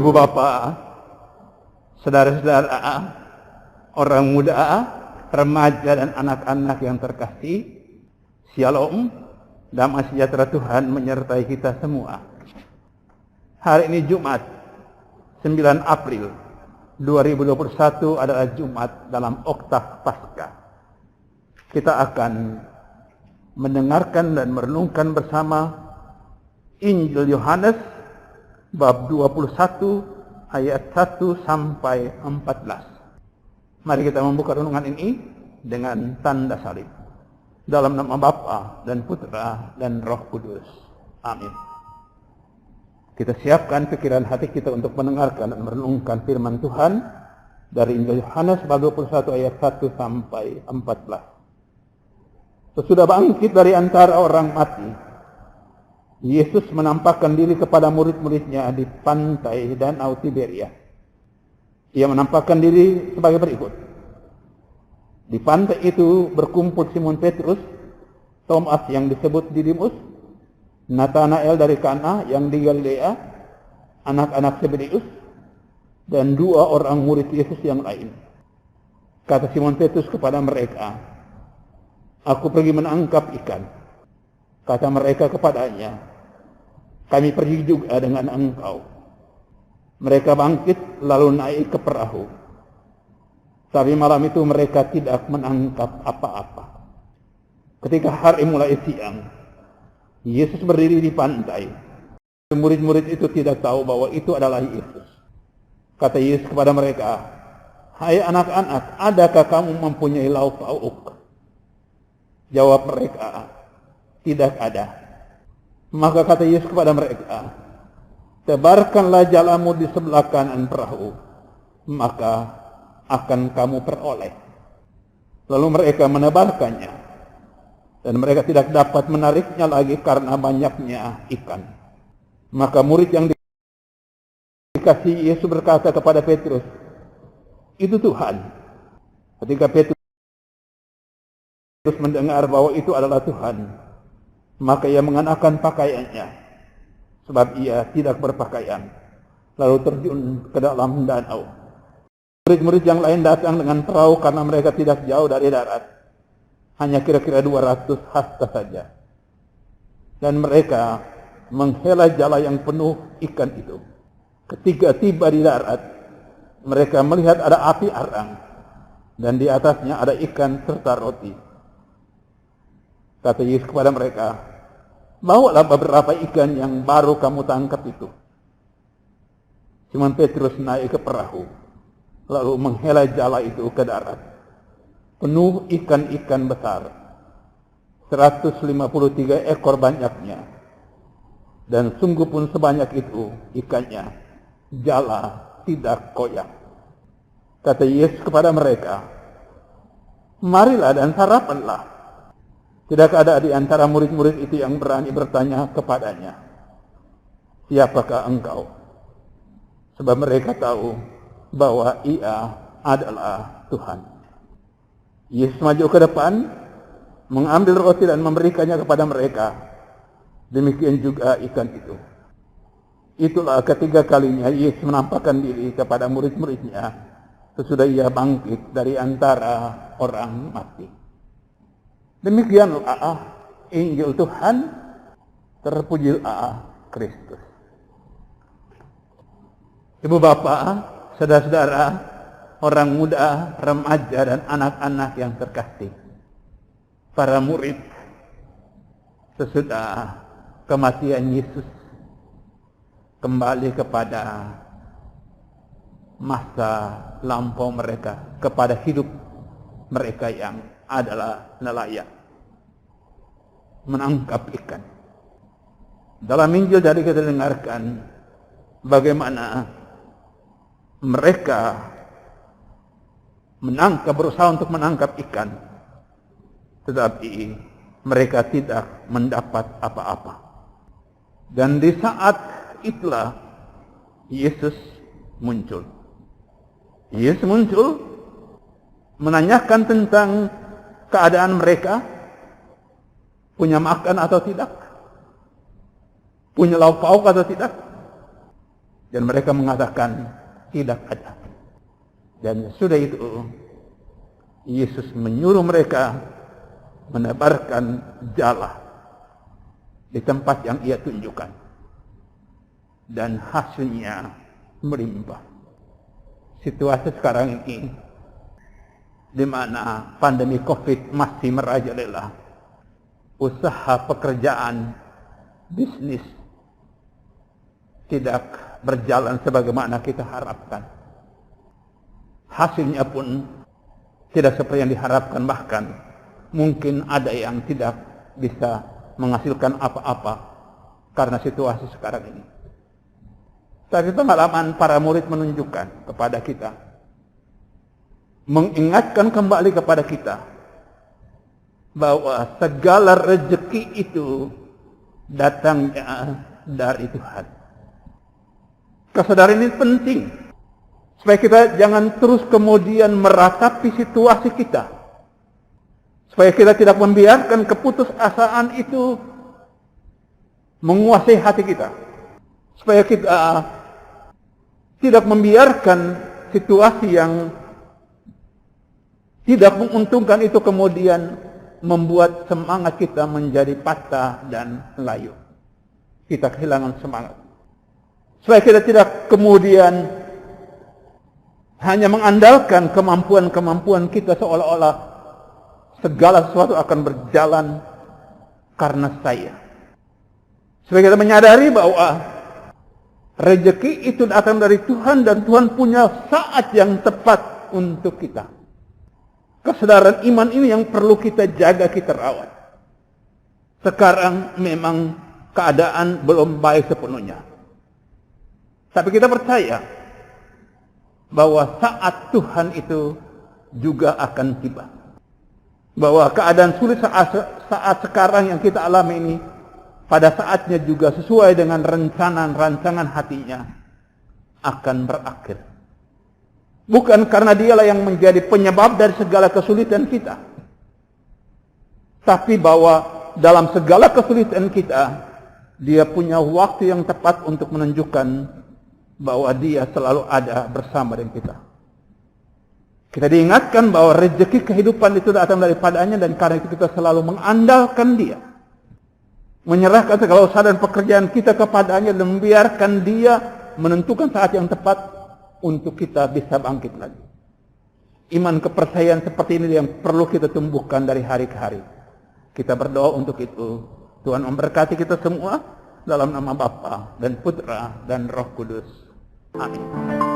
Ibu bapak, saudara-saudara, orang muda, remaja dan anak-anak yang terkasih, Shalom, damai sejahtera Tuhan menyertai kita semua. Hari ini Jumat, 9 April 2021 adalah Jumat dalam Oktav Paskah. Kita akan mendengarkan dan merenungkan bersama Injil Yohanes bab 21 ayat 1 sampai 14. Mari kita membuka renungan ini dengan tanda salib. Dalam nama Bapa dan Putra dan Roh Kudus. Amin. Kita siapkan pikiran hati kita untuk mendengarkan dan merenungkan firman Tuhan dari Injil Yohanes bab 21 ayat 1 sampai 14. Sesudah bangkit dari antara orang mati, Yesus menampakkan diri kepada murid-muridnya di pantai Danau Tiberia. Ia menampakkan diri sebagai berikut. Di pantai itu berkumpul Simon Petrus, Thomas yang disebut Didimus, Nathanael dari Kana yang di Galilea, anak-anak Zebedeus, dan 2 orang murid Yesus yang lain. Kata Simon Petrus kepada mereka, "Aku pergi menangkap ikan." Kata mereka kepadanya, "Kami pergi juga dengan engkau." Mereka bangkit lalu naik ke perahu. Tapi malam itu mereka tidak menangkap apa-apa. Ketika hari mulai siang, Yesus berdiri di pantai. Murid-murid itu tidak tahu bahwa itu adalah Yesus. Kata Yesus kepada mereka, "Hai anak-anak, adakah kamu mempunyai lauk pauk?" Jawab mereka, "Tidak ada." Maka kata Yesus kepada mereka, "Tebarkanlah jalamu di sebelah kanan perahu, maka akan kamu peroleh." Lalu mereka menebarkannya, dan mereka tidak dapat menariknya lagi karena banyaknya ikan. Maka murid yang dikasihi Yesus berkata kepada Petrus, "Itu Tuhan." Ketika Petrus mendengar bahwa itu adalah Tuhan, maka ia mengenakan pakaiannya, sebab ia tidak berpakaian, lalu terjun ke dalam danau. Murid-murid yang lain datang dengan perahu karena mereka tidak jauh dari darat, hanya kira-kira 200 hasta saja. Dan mereka menghela jala yang penuh ikan itu. Ketika tiba di darat, mereka melihat ada api arang, dan di atasnya ada ikan serta roti. Kata Yesus kepada mereka, "Bawalah beberapa ikan yang baru kamu tangkap itu." Simon Petrus naik ke perahu, lalu menghela jala itu ke darat, penuh ikan-ikan besar, 153 ekor banyaknya. Dan sungguh pun sebanyak itu ikannya, jala tidak koyak. Kata Yesus kepada mereka, "Marilah dan sarapanlah." Tidak ada di antara murid-murid itu yang berani bertanya kepadanya, "Siapakah engkau?" Sebab mereka tahu bahwa ia adalah Tuhan. Yesus maju ke depan, mengambil roti dan memberikannya kepada mereka. Demikian juga ikan itu. Itulah ketiga kalinya Yesus menampakkan diri kepada murid-muridnya sesudah ia bangkit dari antara orang mati. Demikianlah Injil Tuhan. Terpujilah Kristus. Ibu bapak, saudara-saudara, orang muda, remaja dan anak-anak yang terkasih, para murid sesudah kematian Yesus kembali kepada masa lampau mereka, kepada hidup mereka yang adalah nelayan, menangkap ikan. Dalam Injil tadi kita dengarkan bagaimana mereka berusaha untuk menangkap ikan, tetapi mereka tidak mendapat apa-apa. Dan di saat itulah Yesus muncul. Yesus muncul menanyakan tentang keadaan mereka, punya makan atau tidak, punya lauk pauk atau tidak. Dan mereka mengatakan tidak ada. Dan sudah itu Yesus menyuruh mereka menebarkan jala di tempat yang ia tunjukkan. Dan hasilnya melimpah. Situasi sekarang ini di mana pandemi COVID masih merajalela, usaha, pekerjaan, bisnis tidak berjalan sebagaimana kita harapkan. Hasilnya pun tidak seperti yang diharapkan, bahkan mungkin ada yang tidak bisa menghasilkan apa-apa karena situasi sekarang ini. Tapi pengalaman para murid menunjukkan kepada kita, mengingatkan kembali kepada kita bahwa segala rezeki itu datangnya dari Tuhan. Kesadaran ini penting supaya kita jangan terus kemudian meratapi situasi kita, supaya kita tidak membiarkan keputusasaan itu menguasai hati kita, supaya kita tidak membiarkan situasi yang tidak menguntungkan itu kemudian membuat semangat kita menjadi patah dan layu. Kita kehilangan semangat. Supaya kita tidak kemudian hanya mengandalkan kemampuan-kemampuan kita seolah-olah segala sesuatu akan berjalan karena saya. Supaya kita menyadari bahwa rezeki itu datang dari Tuhan dan Tuhan punya saat yang tepat untuk kita. Kesadaran iman ini yang perlu kita jaga, kita rawat. Sekarang memang keadaan belum baik sepenuhnya. Tapi kita percaya bahwa saat Tuhan itu juga akan tiba. Bahwa keadaan sulit saat sekarang yang kita alami ini, pada saatnya juga sesuai dengan rancangan hatinya akan berakhir. Bukan karena dialah yang menjadi penyebab dari segala kesulitan kita, tapi bahwa dalam segala kesulitan kita, dia punya waktu yang tepat untuk menunjukkan bahwa dia selalu ada bersama dengan kita. Kita diingatkan bahwa rezeki kehidupan itu datang daripadanya, dan karena itu kita selalu mengandalkan dia, menyerahkan segala usaha dan pekerjaan kita kepadanya, dan membiarkan dia menentukan saat yang tepat untuk kita bisa bangkit lagi. Iman kepercayaan seperti ini yang perlu kita tumbuhkan dari hari ke hari. Kita berdoa untuk itu. Tuhan memberkati kita semua dalam nama Bapa dan Putra dan Roh Kudus. Amin.